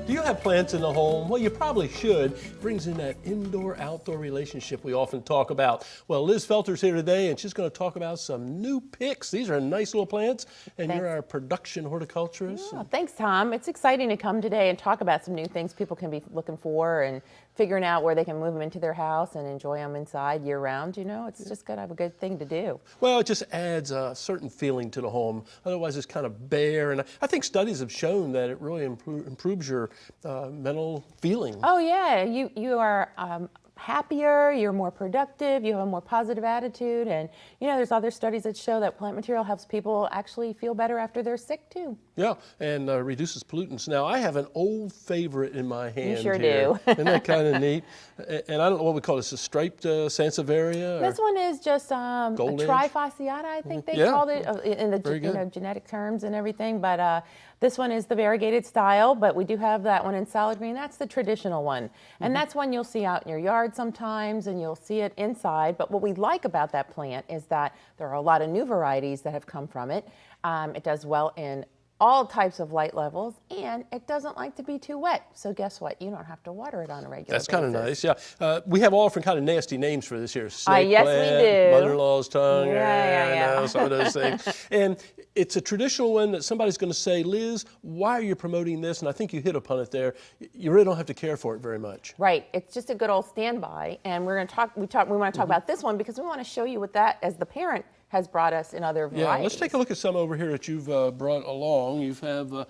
Do you have plants in the home? Well, you probably should. It brings in that indoor-outdoor relationship we often talk about. Well, Liz Felter's here today, and she's going to talk about some new picks. These are nice little plants, and you're our production horticulturist. Yeah, thanks, Tom. It's exciting to come today and talk about some new things people can be looking for and figuring out where they can move them into their house and enjoy them inside year-round. You know, it's just going to have a good thing to do. Well, it just adds a certain feeling to the home. Otherwise, it's kind of bare, and I think studies have shown that it really improves your mental feeling. Oh yeah, you are happier, you're more productive, you have a more positive attitude, and you know there's other studies that show that plant material helps people actually feel better after they're sick too. Yeah, and reduces pollutants. Now I have an old favorite in my hand. You sure here. do. Isn't that kind of neat? And I don't know what we call this, a striped Sansevieria? This one is just a trifasciata, I think they called it in the genetic terms and everything. But this one is the variegated style, but we do have that one in salad green. That's the traditional one. And that's one you'll see out in your yard sometimes, and you'll see it inside. But what we like about that plant is that there are a lot of new varieties that have come from it. It does well in all types of light levels, and it doesn't like to be too wet. So guess what? You don't have to water it on a regular basis. That's kind of nice, yeah. We have all different kind of nasty names for this here. Snake yes, plant, we do. mother-in-law's tongue, Yeah. some of those things. And it's a traditional one that somebody's going to say, Liz, why are you promoting this? And I think you hit upon it there. You really don't have to care for it very much. Right. It's just a good old standby. And we're going to talk. We want to talk about this one because we want to show you what that, as the parent, has brought us in other varieties. Yeah, let's take a look at some over here that you've brought along. You have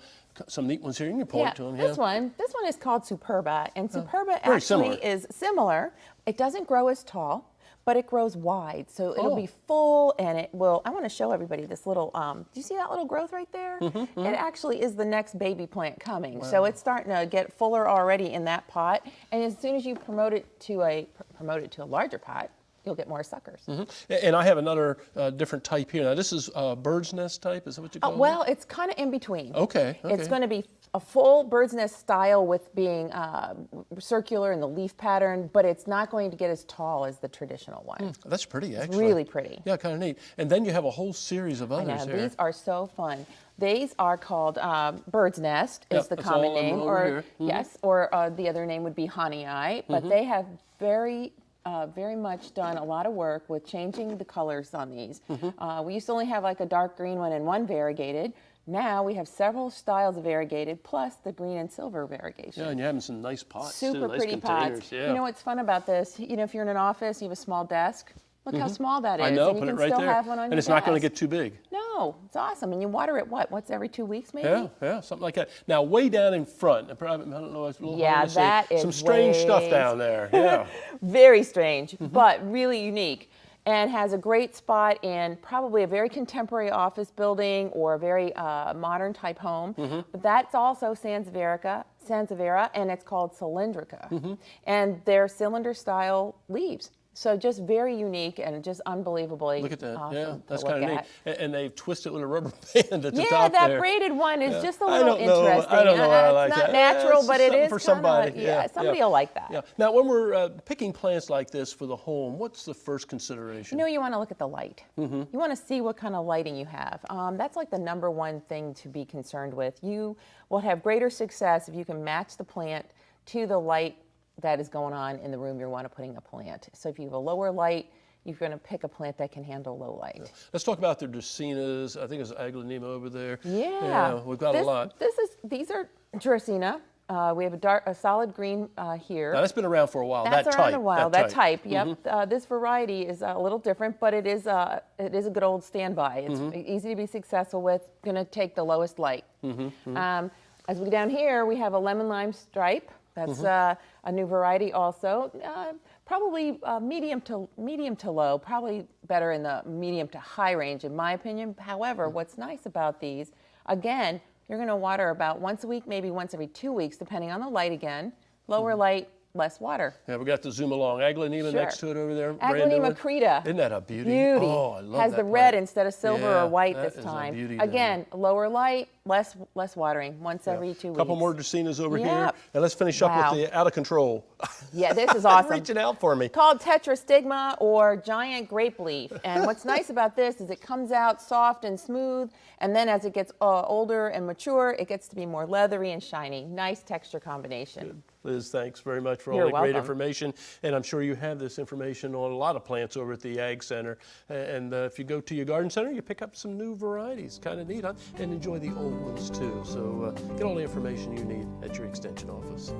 some neat ones here. You can point to them. This one is called Superba, and Superba actually is similar. It doesn't grow as tall, but it grows wide, so it'll be full, and it will. I want to show everybody this little. Do you see that little growth right there? It actually is the next baby plant coming. Wow. So it's starting to get fuller already in that pot, and as soon as you promote it to a larger pot, you'll get more suckers. And I have another different type here. Now this is bird's nest type, is that what you call it? Well, it's kind of in between. Okay. It's going to be a full bird's nest style with being circular in the leaf pattern, but it's not going to get as tall as the traditional one. That's pretty, actually. It's really pretty. Yeah, kind of neat. And then you have a whole series of others here. These are so fun. These are called bird's nest is the common name, or or the other name would be honey eye, but they have very much done a lot of work with changing the colors on these. We used to only have like a dark green one and one variegated. Now we have several styles of variegated, plus the green and silver variegation. Yeah, and you're having some nice pots, super nice pretty containers. pots. Yeah. You know what's fun about this? You know, if you're in an office, you have a small desk. Look how small that is. I know, and you put can it right still there. have one on and your it's not going to desk. get too big. No, it's awesome. And you water it once every 2 weeks maybe? Yeah, something like that. Now, way down in front, I don't know, it's a little hard to see. That is some strange stuff down there. Yeah. Very strange, but really unique. And has a great spot in probably a very contemporary office building or a very modern type home. But that's also Sansevieria, and it's called Cylindrica. And they're cylinder style leaves. So just very unique and just unbelievably Look at that. Awesome Yeah, that's kind of neat. And they've twisted with a rubber band at the top that there. braided one is just a little I don't know. interesting. I don't know why I like it's that. not natural, It's but it is for somebody. somebody will like that. Yeah. Now, when we're picking plants like this for the home, what's the first consideration? You know, you want to look at the light. You want to see what kind of lighting you have. That's like the number one thing to be concerned with. You will have greater success if you can match the plant to the light that is going on in the room you want to putting a plant. So if you have a lower light, you're going to pick a plant that can handle low light. Yeah. Let's talk about the Dracenias. I think it's Aglaonema over there. Yeah. We've got a lot. These are Resina. We have a solid green here. Now, that's been around for a while. That's around a while. That type. Yep. This variety is a little different, but it is a good old standby. It's easy to be successful with. Going to take the lowest light. As we go down here, we have a lemon lime stripe. That's a new variety also. Probably medium to low. Probably better in the medium to high range, in my opinion. However, what's nice about these, again, you're going to water about once a week, maybe once every 2 weeks, depending on the light again. Lower light, less water. Yeah, we got to zoom along. Aglaonema next to it over there. Aglaonema creta. Isn't that a beauty? Oh, I love has that the red plant. instead of silver or white this that is time. a beauty Again, lower light, less watering, once every 2 weeks. A couple more Dracenas over here. Yep. And let's finish up with the out of control. Yeah, this is awesome. Reaching out for me. Called tetrastigma or giant grape leaf. And what's nice about this is it comes out soft and smooth, and then as it gets older and mature, it gets to be more leathery and shiny. Nice texture combination. Liz, thanks very much for all You're the great welcome. information. And I'm sure you have this information on a lot of plants over at the Ag Center. And if you go to your garden center, you pick up some new varieties. Kind of neat, huh? And enjoy the old ones too. So get all the information you need at your Extension office.